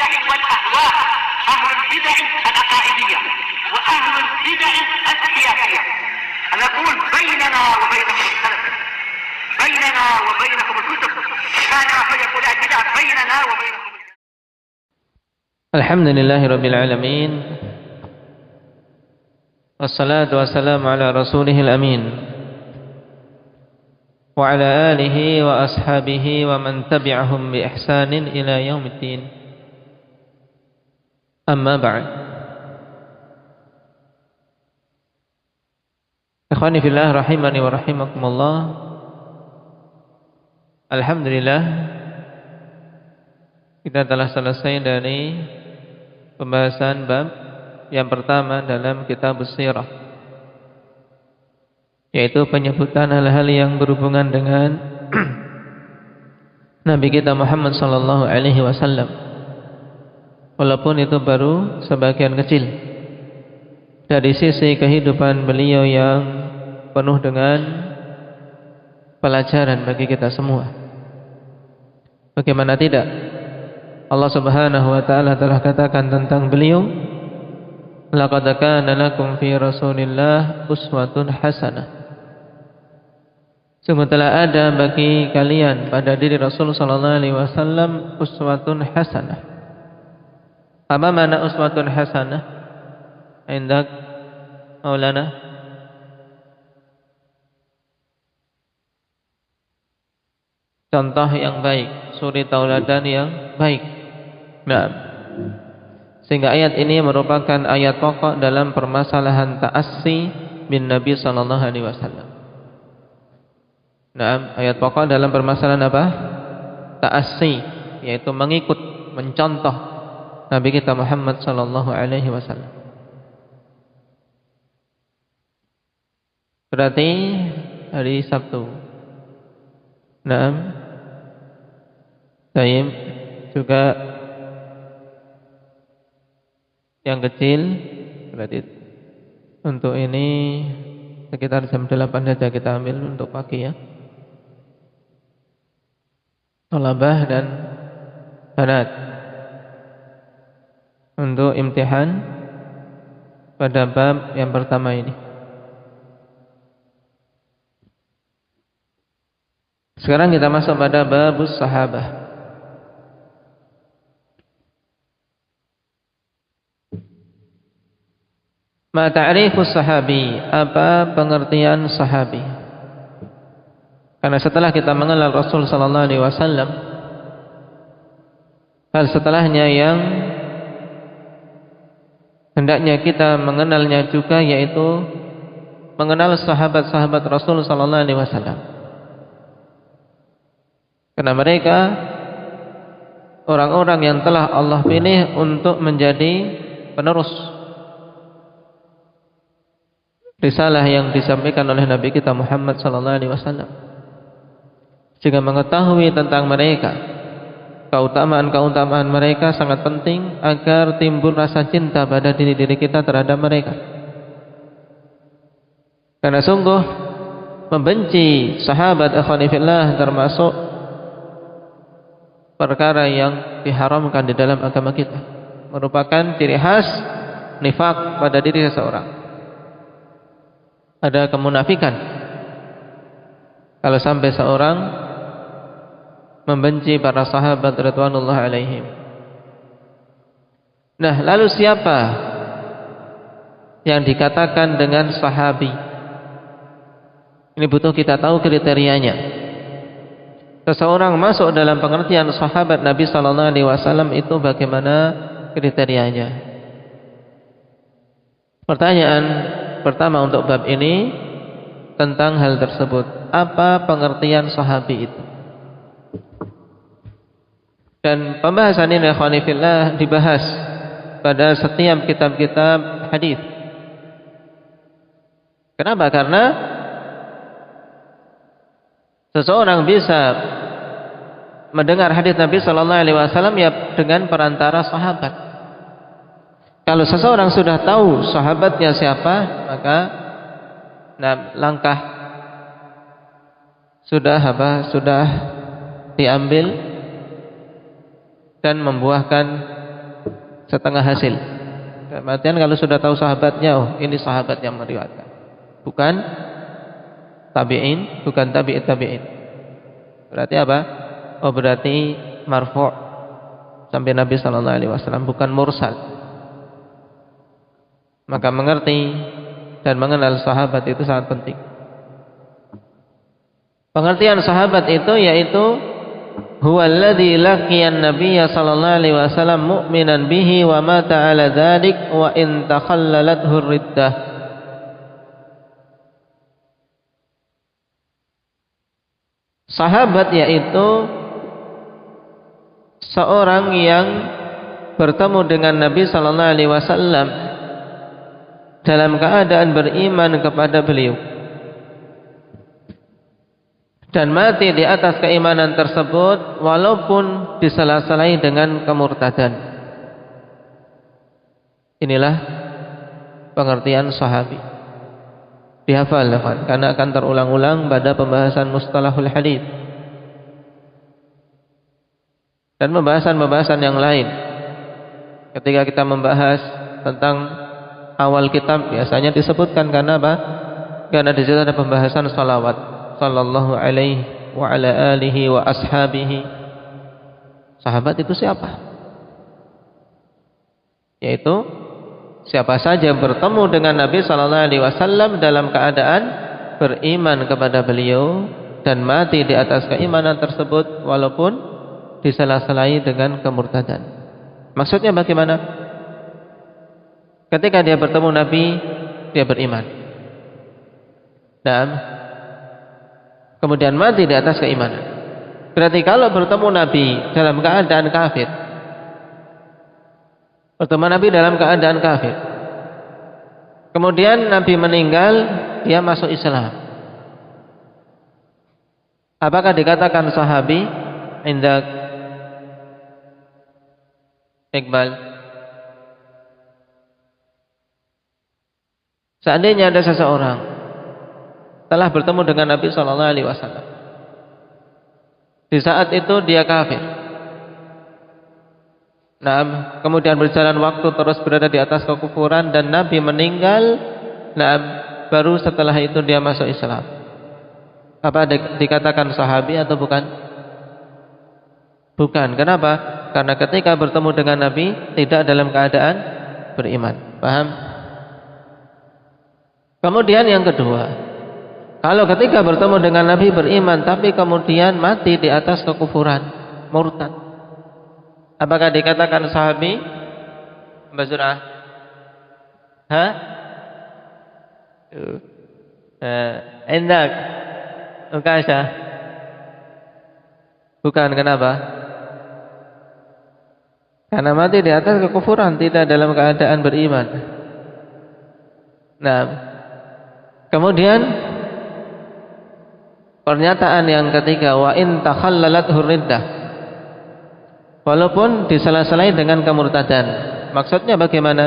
البدع والأهواء، أهل البدع العقائدية وأهل البدع السياسية. نقول بيننا وبينكم السلف، بيننا وبينكم الكتب، كان فيقول البدع بيننا وبينكم. الحمد لله رب العالمين، والصلاة والسلام على رسوله الأمين وعلى آله وأصحابه ومن تبعهم بإحسان إلى يوم الدين. أما بعد، ikhwani fillah rahimani wa rahimakumullah. Alhamdulillah, kita telah selesai dari pembahasan bab yang pertama dalam kitab Sirah, yaitu penyebutan hal-hal yang berhubungan dengan Nabi kita Muhammad sallallahu alaihi wasallam. Walaupun itu baru sebagian kecil dari sisi kehidupan beliau yang penuh dengan pelajaran bagi kita semua. Bagaimana tidak, Allah Subhanahu wa taala telah katakan tentang beliau, laqad kana lakum fi Rasulillah uswatun hasanah. Sungguh telah ada bagi kalian pada diri Rasul sallallahu alaihi wasallam uswatun hasanah. Apa makna uswatun hasanah? Indak Maulana? Contoh yang baik, suri tauladan yang baik. Nah, sehingga ayat ini merupakan ayat pokok dalam permasalahan ta'assi bin Nabi sallallahu alaihi wasallam. Nah, ayat pokok dalam permasalahan apa? Ta'assi, yaitu mengikut, mencontoh Nabi kita Muhammad sallallahu alaihi wasallam. Berarti hari Sabtu. Naam. Baik, juga yang kecil berarti untuk ini sekitar jam 8 saja kita ambil untuk pagi ya. Thalabah dan banat untuk imtihan pada bab yang pertama ini. Sekarang kita masuk pada babus sahabah. Ma ta'rifus sahabi, apa pengertian sahabi? Karena setelah kita mengenal Rasul sallallahu alaihi wasallam, hal setelahnya yang hendaknya kita mengenalnya juga, yaitu mengenal sahabat-sahabat Rasul sallallahu alaihi wasallam. Karena mereka orang-orang yang telah Allah pilih untuk menjadi penerus risalah yang disampaikan oleh Nabi kita Muhammad sallallahu alaihi wasallam. Jika mengetahui tentang mereka, keutamaan-keutamaan mereka sangat penting agar timbul rasa cinta pada diri-diri kita terhadap mereka. Karena sungguh membenci sahabat ikhwani fillah termasuk perkara yang diharamkan di dalam agama kita, merupakan ciri khas nifak pada diri seseorang. Ada kemunafikan kalau sampai seorang membenci para sahabat radhiyallahu alaihim. Nah, lalu siapa yang dikatakan dengan sahabi? Ini butuh kita tahu kriterianya. Seseorang masuk dalam pengertian sahabat Nabi sallallahu alaihi wasallam itu bagaimana kriterianya? Pertanyaan pertama untuk bab ini tentang hal tersebut. Apa pengertian sahabi itu? Dan pembahasan ini ikhwani fillah dibahas pada setiap kitab-kitab hadis. Kenapa? Karena seseorang bisa mendengar hadis Nabi sallallahu alaihi wasallam ya dengan perantara sahabat. Kalau seseorang sudah tahu sahabatnya siapa, maka langkah sudah diambil dan membuahkan setengah hasil. Dalam artian kalau sudah tahu sahabatnya, oh ini sahabat yang meriwayatkan, bukan tabi'in, bukan tabi'it tabi'in. Berarti apa? Oh berarti marfu' sampai Nabi sallallahu alaihi wasallam, bukan mursal. Maka mengerti dan mengenal sahabat itu sangat penting. Pengertian sahabat itu yaitu huwallazi laqiyan nabiyya sallallahu alaihi wasallam mu'minan bihi wa mata ala dzalik wa in takhallalathu riddah. Sahabat yaitu seorang yang bertemu dengan Nabi sallallahu alaihi wasallam dalam keadaan beriman kepada beliau dan mati di atas keimanan tersebut walaupun disela-selai dengan kemurtadan. Inilah pengertian sahabi. Dihafal karena akan terulang-ulang pada pembahasan mustalahul hadits dan pembahasan-pembahasan yang lain. Ketika kita membahas tentang awal kitab biasanya disebutkan karena apa? Karena di situ ada pembahasan salawat sallallahu alaihi wa ala alihi wa ashabihi. Sahabat itu siapa? Yaitu siapa saja yang bertemu dengan Nabi sallallahu alaihi wasallam dalam keadaan beriman kepada beliau dan mati di atas keimanan tersebut walaupun disela-selai dengan kemurtadan. Maksudnya bagaimana? Ketika dia bertemu Nabi, dia beriman. Dan kemudian mati di atas keimanan. Berarti kalau bertemu Nabi dalam keadaan kafir, bertemu Nabi dalam keadaan kafir, kemudian Nabi meninggal, dia masuk Islam, apakah dikatakan sahabi? Indak Iqbal. Seandainya ada seseorang telah bertemu dengan Nabi sallallahu alaihi wasallam, di saat itu dia kafir. Nah, kemudian berjalan waktu terus berada di atas kekufuran dan Nabi meninggal. Nah, baru setelah itu dia masuk Islam. Apa dikatakan sahabi atau bukan? Bukan. Kenapa? Karena ketika bertemu dengan Nabi tidak dalam keadaan beriman. Paham? Kemudian yang kedua, kalau ketika bertemu dengan Nabi beriman tapi kemudian mati di atas kekufuran, murtad, apakah dikatakan sahabi? Mbak Zur'ah? Hah? Endak? Ukasha? Bukan. Kenapa? Karena mati di atas kekufuran, tidak dalam keadaan beriman. Nah, kemudian pernyataan yang ketiga, wa in takhallalathu riddah, walaupun disela-selai dengan kemurtadan. Maksudnya bagaimana?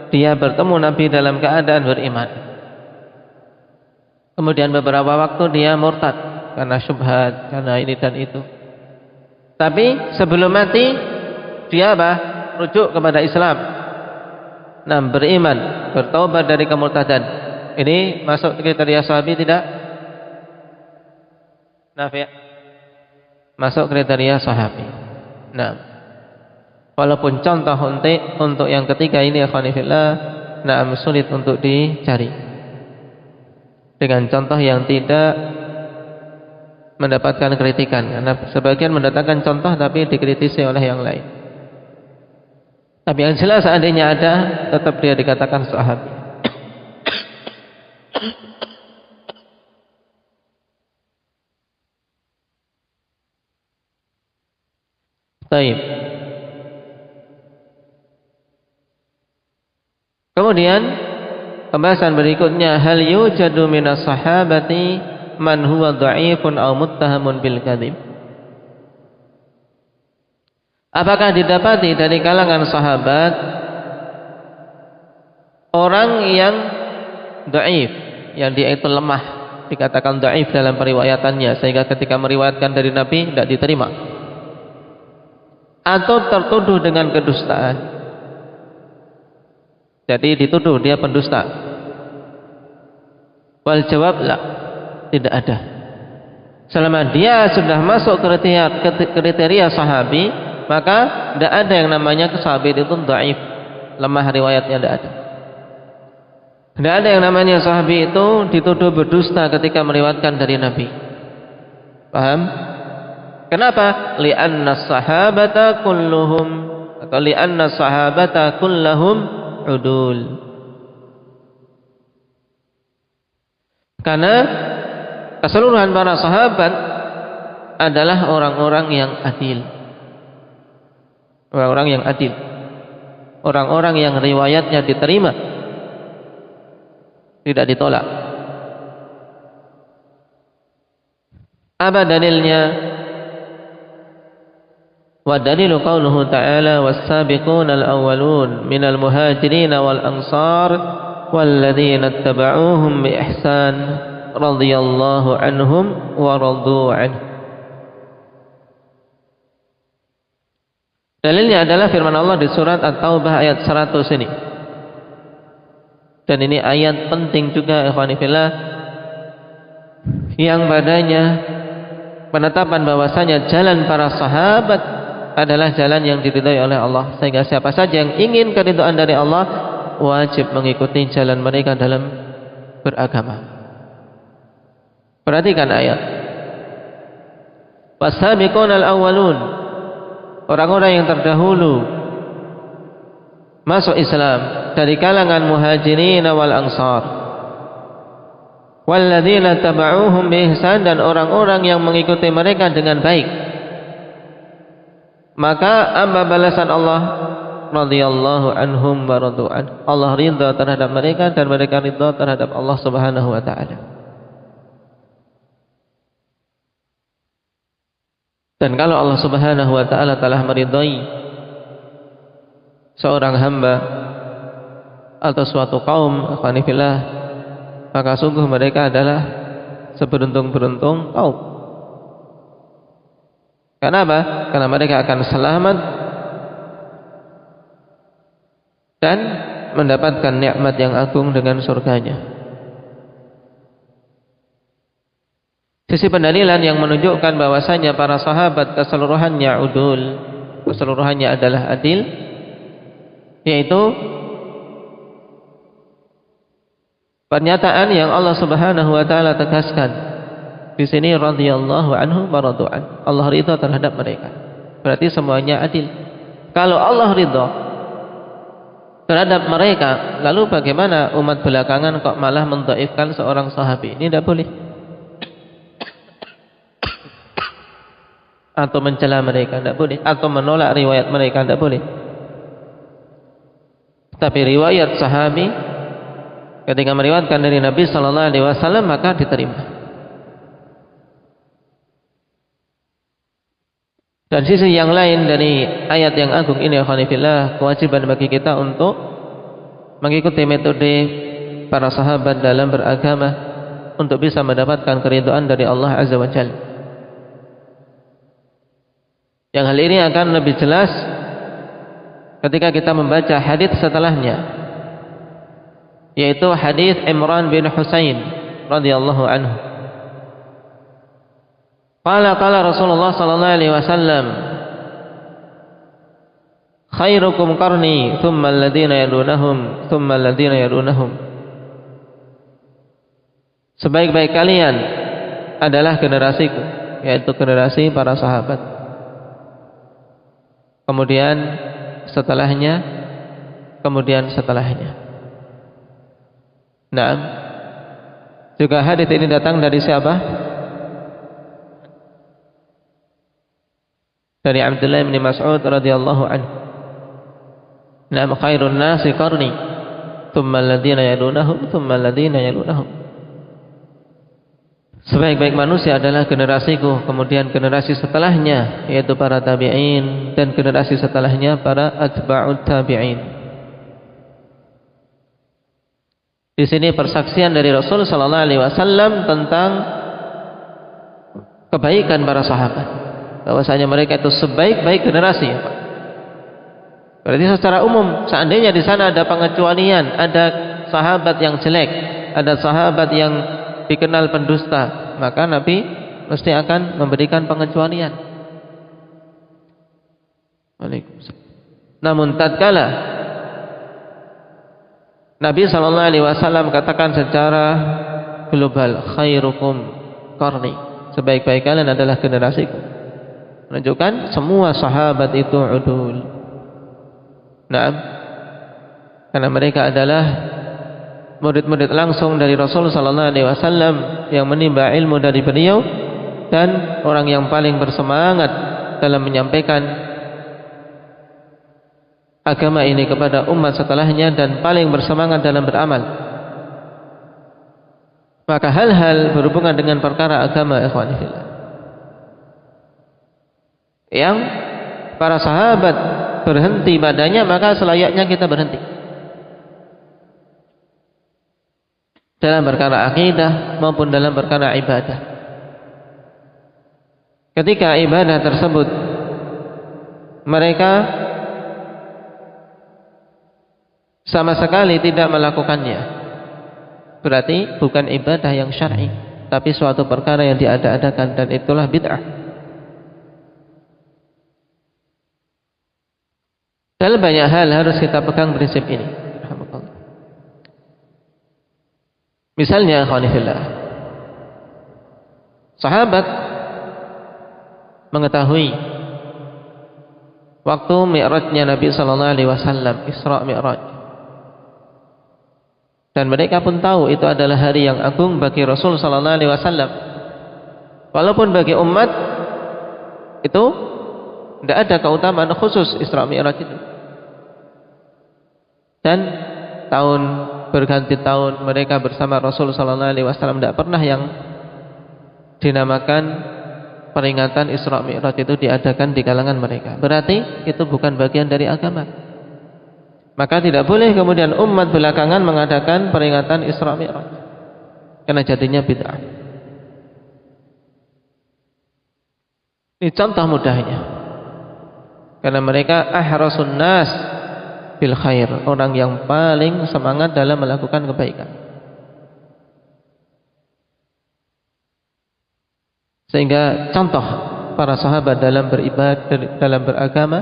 Dia bertemu Nabi dalam keadaan beriman, kemudian beberapa waktu dia murtad karena syubhat, karena ini dan itu. Tapi sebelum mati dia apa? Rujuk kepada Islam. Nah, beriman, bertaubat dari kemurtadan. Ini masuk kriteria sahabi tidak? Nafi'. Masuk kriteria sahabi. Nah, walaupun contoh untuk yang ketiga ini akhwanifillah, nah sulit untuk dicari. Dengan contoh yang tidak mendapatkan kritikan, karena sebagian mendatangkan contoh tapi dikritisi oleh yang lain. Tapi yang jelas seandainya ada, tetap dia dikatakan sahabi. Baik. Kemudian pembahasan berikutnya, hal yujadu minas sahabati man huwa dha'ifun aw muttahamun bil kadzib. Apakah didapati dari kalangan sahabat orang yang dhaif, yang dia itu lemah, dikatakan dhaif dalam periwayatannya, sehingga ketika meriwayatkan dari Nabi tidak diterima, atau tertuduh dengan kedustaan, Jadi dituduh dia pendusta. Wal jawab la, tidak ada. Selama dia sudah masuk kriteria sahabi, maka tidak ada yang namanya sahabat itu dhaif, lemah riwayatnya, tidak ada. Tidak ada yang namanya sahabi itu dituduh berdusta ketika meriwayatkan dari Nabi. Paham? Kenapa? Li'anna sahabata kulluhum, atau li'anna sahabata kullahum udul. Karena keseluruhan para sahabat adalah orang-orang yang adil. Orang-orang yang adil. Orang-orang yang riwayatnya diterima, tidak ditolak. Apa dalilnya? Wa dalilu qauluhu ta'ala was-sabiquna al-awwalun minal muhajirin wal ansar walladzina ittaba'uuhum bi ihsan radhiyallahu anhum wa radu anhu. Dalilnya adalah firman Allah di surat At-Taubah ayat 100 ini. Dan ini ayat penting juga, ikhwani fillah, yang padanya penetapan bahwasanya jalan para sahabat adalah jalan yang diridhai oleh Allah, sehingga siapa saja yang ingin keridhaan dari Allah wajib mengikuti jalan mereka dalam beragama. Perhatikan ayat. Was-sabiqunal awwalun, orang-orang yang terdahulu masuk Islam dari kalangan muhajirin wal ansar, walladzina taba'uuhum bi ihsan, dan orang-orang yang mengikuti mereka dengan baik. Maka apa balasan Allah? Radhiyallahu anhum wa radu an. Allah ridha terhadap mereka dan mereka ridha terhadap Allah Subhanahu wa taala. Dan kalau Allah Subhanahu wa taala telah meridhai seorang hamba atau suatu kaum, ikhwani fillah, maka sungguh mereka adalah seberuntung-beruntung kaum. Kenapa? Karena mereka akan selamat dan mendapatkan nikmat yang agung dengan surganya. Sisi pendalilan yang menunjukkan bahwasanya para sahabat keseluruhannya udul, keseluruhannya adalah adil, yaitu pernyataan yang Allah Subhanahu wa taala tegaskan di sini, radhiyallahu anhu wa radu an. Allah ridha terhadap mereka. Berarti semuanya adil. Kalau Allah ridha terhadap mereka, lalu bagaimana umat belakangan kok malah mendhaifkan seorang sahabi? Ini tidak boleh. Atau mencela mereka, tidak boleh. Atau menolak riwayat mereka, tidak boleh. Tapi riwayat sahabi ketika meriwayatkan dari Nabi sallallahu alaihi wasallam maka diterima. Dan sisi yang lain dari ayat yang agung ini, ikhwani fillah, kewajiban bagi kita untuk mengikuti metode para sahabat dalam beragama untuk bisa mendapatkan keridhaan dari Allah Azza wa Jalla. Yang hal ini akan lebih jelas ketika kita membaca hadis setelahnya, yaitu hadis Imran bin Husain radhiyallahu anhu. Qala Rasulullah sallallahu alaihi wasallam, khairukum qarni thumma alladhina yalunahum thumma alladhina yalunahum. Sebaik-baik kalian adalah generasiku, yaitu generasi para sahabat. Kemudian setelahnya, kemudian setelahnya. Nah, juga hadis ini datang dari siapa? Dari Abdullah bin Mas'ud radhiyallahu anhu. Nam khairun nasi qarni, thumma alladhina yalunahum, thumma alladhina yalunahum. Sebaik-baik manusia adalah generasiku, kemudian generasi setelahnya yaitu para tabi'in, dan generasi setelahnya para atba'ut tabi'in. Di sini persaksian dari Rasul sallallahu alaihi wasallam tentang kebaikan para sahabat, bahwasanya mereka itu sebaik-baik generasi. Berarti secara umum, seandainya di sana ada pengecualian, ada sahabat yang jelek, ada sahabat yang dikenal pendusta, maka Nabi mesti akan memberikan pengecualian. Waalaikumsalam. Namun tatkala Nabi SAW katakan secara global, khairukum qarni, sebaik-baik kalian adalah generasiku, menunjukkan semua sahabat itu udul. Naam, karena mereka adalah murid-murid langsung dari Rasul sallallahu alaihi wasallam yang menimba ilmu dari beliau, dan orang yang paling bersemangat dalam menyampaikan agama ini kepada umat setelahnya, dan paling bersemangat dalam beramal. Maka hal-hal berhubungan dengan perkara agama, ikhwani fillah, yang para sahabat berhenti padanya, maka selayaknya kita berhenti dalam perkara akidah maupun dalam perkara ibadah. Ketika ibadah tersebut mereka sama sekali tidak melakukannya, berarti bukan ibadah yang syar'i, tapi suatu perkara yang diada-adakan, dan itulah bid'ah. Dalam banyak hal harus kita pegang prinsip ini. Misalnya, ikhwanifillah, sahabat mengetahui waktu mi'rajnya Nabi sallallahu alaihi wasallam, Isra Mi'raj, dan mereka pun tahu itu adalah hari yang agung bagi Rasul sallallahu alaihi wasallam. Walaupun bagi umat itu tidak ada keutamaan khusus Isra Mi'raj itu. Dan tahun berganti tahun mereka bersama Rasul sallallahu alaihi wasallam, tidak pernah yang dinamakan peringatan Isra Mi'raj itu diadakan di kalangan mereka. Berarti itu bukan bagian dari agama. Maka tidak boleh kemudian umat belakangan mengadakan peringatan Isra Mi'raj, karena jadinya bid'ah. Ini contoh mudahnya. Karena mereka ahrasun nas bil khair, orang yang paling semangat dalam melakukan kebaikan. Sehingga contoh para sahabat dalam beribadah, dalam beragama,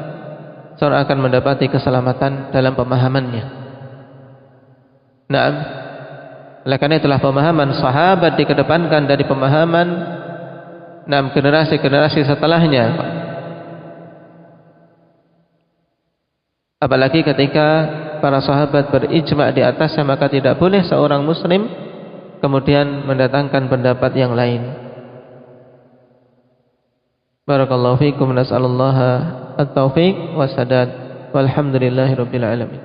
seorang akan mendapati keselamatan dalam pemahamannya. Naam, oleh karena itulah pemahaman sahabat dikedepankan dari pemahaman generasi-generasi setelahnya. Apalagi ketika para sahabat berijma' di atasnya, maka tidak boleh seorang muslim kemudian mendatangkan pendapat yang lain. Barakallahu fiikum, nas'alullaha at-taufiq was sadad, walhamdulillahirabbil alamin.